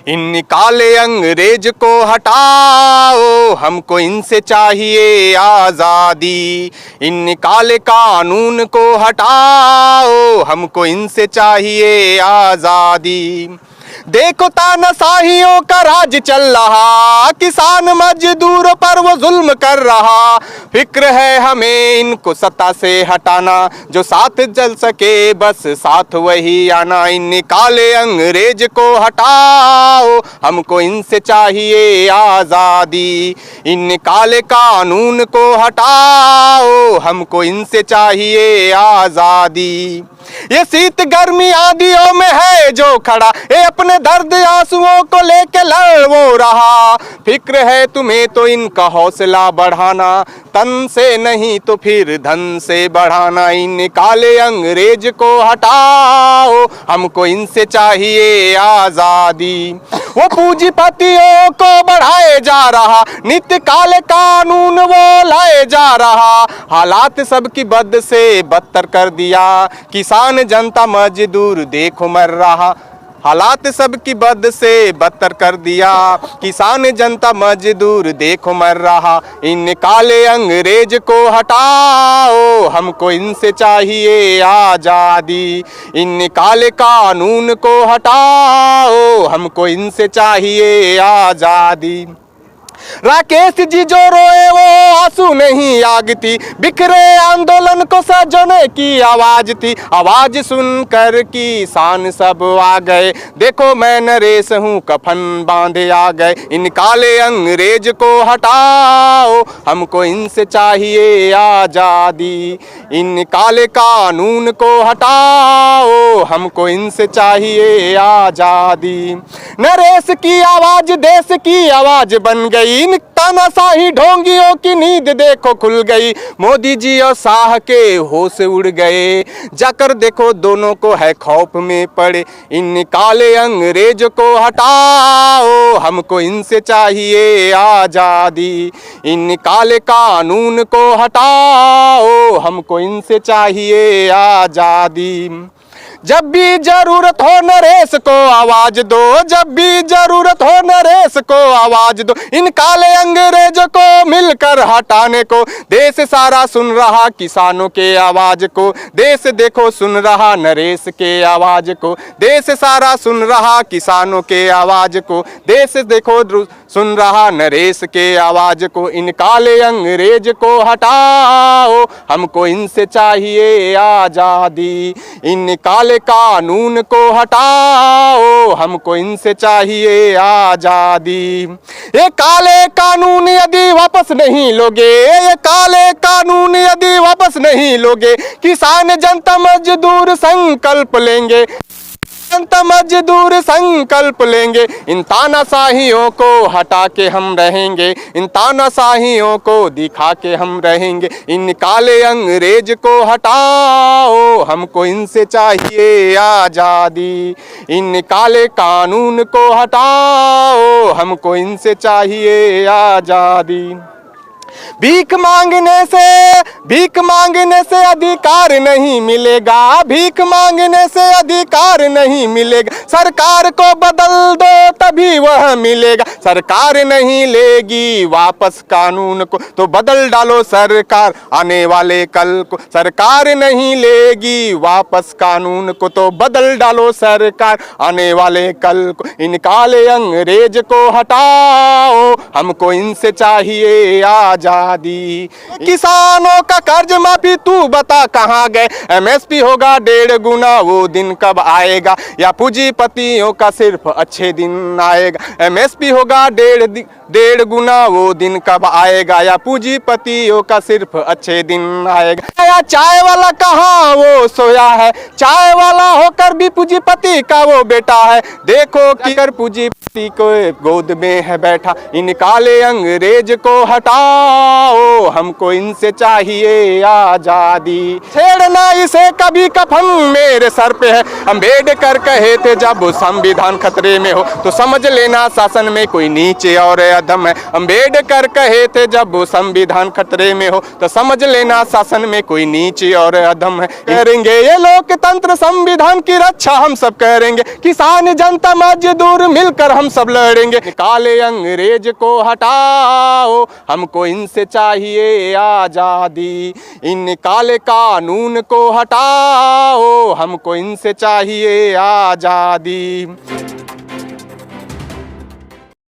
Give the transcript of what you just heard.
इन काले अंग्रेज को हटाओ, हमको इनसे चाहिए आज़ादी। इन काले कानून को हटाओ, हमको इनसे चाहिए आज़ादी। देखो तानाशाहियों का राज चल रहा, किसान मजदूरों पर वो जुल्म कर रहा। फिक्र है हमें इनको सत्ता से हटाना, जो साथ चल सके बस साथ वही आना। इन काले अंग्रेज को हटाओ, हमको इनसे चाहिए आज़ादी। इन काले कानून को हटाओ, हमको इनसे चाहिए आज़ादी। ये शीत गर्मी आंधियों में है जो खड़ा, ये अपने दर्द आंसुओं को लेके लड़ वो रहा। फिक्र है तुम्हें तो इनका हौसला बढ़ाना, तन से नहीं तो फिर धन से बढ़ाना। इन काले अंग्रेज को हटाओ, हमको इनसे चाहिए आज़ादी। वो पूंजीपतियों को बढ़ाए जा रहा, नित्य काले कानून वो लाए जा रहा। हालात सबकी बद से बदतर कर दिया, किसान जनता मजदूर देखो मर रहा। हालात सबकी बद से बदतर कर दिया, किसान जनता मजदूर देखो मर रहा। इन काले अंग्रेज को हटाओ, हमको इनसे चाहिए आज़ादी। इन काले कानून को हटाओ, हमको इनसे चाहिए आज़ादी। राकेश जी जो रोए वो आंसू नहीं आग थी, बिखरे आंदोलन को सजने की आवाज थी। आवाज सुनकर किसान सब आ गए, देखो मैं नरेश हूँ कफन बांधे आ गए। इन काले अंग्रेज को हटाओ, हमको इनसे चाहिए आज़ादी। इन काले कानून को हटाओ, हमको इनसे चाहिए आज़ादी। नरेश की आवाज देश की आवाज बन गई, इन तानाशाही ढोंगियों की नींद देखो खुल गई। मोदी जी और शाह के होश उड़ गए, जाकर देखो दोनों को है खौफ में पड़े। इन काले अंग्रेज को हटाओ, हमको इनसे चाहिए आज़ादी। इन काले कानून को हटाओ, हमको इनसे चाहिए आज़ादी। जब भी जरूरत हो नरेश को आवाज दो, जब भी जरूरत हो नरेश को आवाज दो। इन काले अंग्रेजों को मिलकर हटाने को देश सारा सुन रहा किसानों के आवाज को। देश देखो सुन रहा नरेश के आवाज को, देश सारा सुन रहा किसानों के आवाज को। देश देखो सुन रहा नरेश के आवाज को। इन काले अंग्रेज को हटाओ, हमको इनसे चाहिए आज़ादी। इन काले कानून को हटाओ, हमको इनसे चाहिए आज़ादी। ये काले कानून यदि वापस नहीं लोगे, ये काले कानून यदि वापस नहीं लोगे, किसान जनता मजदूर संकल्प लेंगे, जनता मजदूर संकल्प लेंगे। इन तानाशाहियों को हटा के हम रहेंगे, इन तानाशाहियों को दिखा के हम रहेंगे। इन काले अंग्रेज को हटाओ, हमको इनसे चाहिए आज़ादी। इन काले कानून को हटाओ, हमको इनसे चाहिए आज़ादी। भीख मांगने से अधिकार नहीं मिलेगा, भीख मांगने से अधिकार नहीं मिलेगा। सरकार को बदल दो तभी वह मिलेगा, सरकार नहीं लेगी वापस कानून को तो बदल डालो सरकार आने वाले कल को। सरकार नहीं लेगी वापस कानून को तो बदल डालो सरकार आने वाले कल को। इन काले अंग्रेज को हटाओ, हमको इनसे चाहिए आज़ादी। किसानों का कर्ज माफी तू बता कहाँ गए, MSP होगा 1.5 गुना वो दिन कब आएगा, या पूंजीपतियों का सिर्फ अच्छे दिन आएगा। MSP होगा 1.5 गुना वो दिन कब आएगा, या पूंजीपतियों का सिर्फ अच्छे दिन आएगा। या चाय वाला कहाँ वो सोया है, चाय वाला होकर भी पूंजीपति का वो बेटा है। देखो कि कर पूंजीपति को गोद में है बैठा। इन काले अंग्रेज को हटाओ, हमको इनसे चाहिए आज़ादी। छेड़ना इसे कभी कफन मेरे सर पे है, अम्बेडकर कहे थे जब संविधान खतरे में हो तो समझ लेना शासन में कोई नीचे और अधम है। अम्बेडकर कहे थे जब वो संविधान खतरे में हो तो समझ लेना शासन में कोई नीच और अधम है। करेंगे ये लोकतंत्र संविधान की रक्षा हम सब करेंगे, किसान जनता मजदूर मिलकर हम सब लड़ेंगे। काले अंग्रेज को हटाओ, हमको इनसे चाहिए आजादी। इन काले कानून को हटाओ, हमको इनसे चाहिए आजादी।